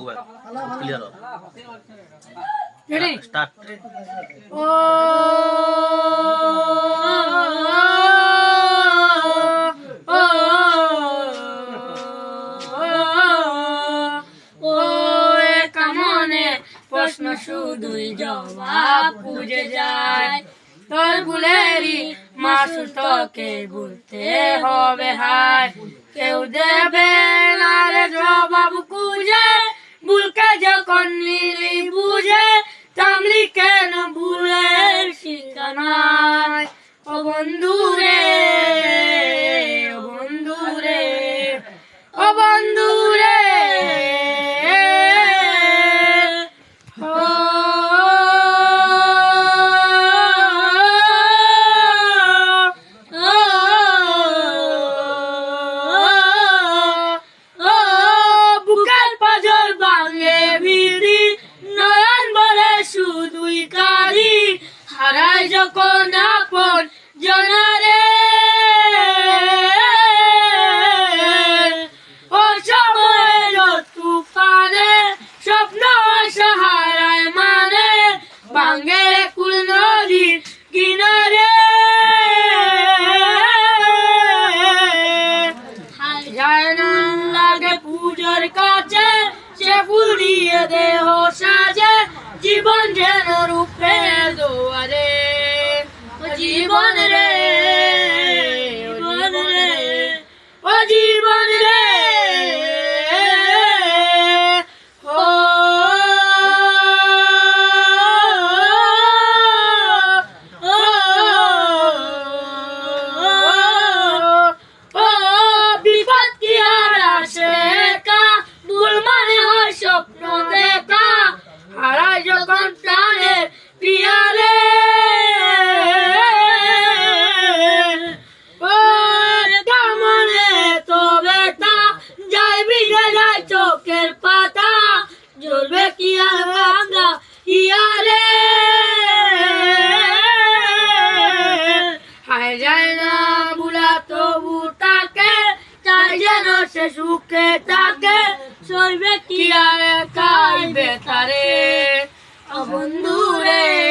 Clear हो ready start ओ প্রশ্ন শুধুই জবাব বুঝে যায় তোর ভুলেরই মাসুল তোকে ভুলতে হবে হায় কেউ দেবে না রে জবাব খুঁজে ভুলকে যখন নিলি বুঝে থামলি কেন ভুলের ঠিকানায় ও বন্ধু রে ও বন্ধু রে ও বন্ধু রে হারাই যখন আপন জনারে ও সময়ের তুফানে স্বপ্ন সহারায় মানে ভাঙের কুল নদীর কিনারে যায় না লাগে পূজার কাছে সে ফুল দিয়ে দেহ সাজে জীবন যেন রূপে দোয়ারে ও জীবন রে জীবন রে ও জীবন রে ও বিপদ কি আর আসে কা ভুল মানে হয় স্বপ্ন দেখা হারাই যখন প্রাণের পিয়ারে মনে তো বেটা যাই বিঘে যায় চোখের পাতা জ্বলবে কি আর ভাঙা ইয়ারে হায় যায় না বুলা তবু তাকে চাই যেন সে সুখে থাকে সইবে কি আর কাইবে তারে ও বন্ধু রে।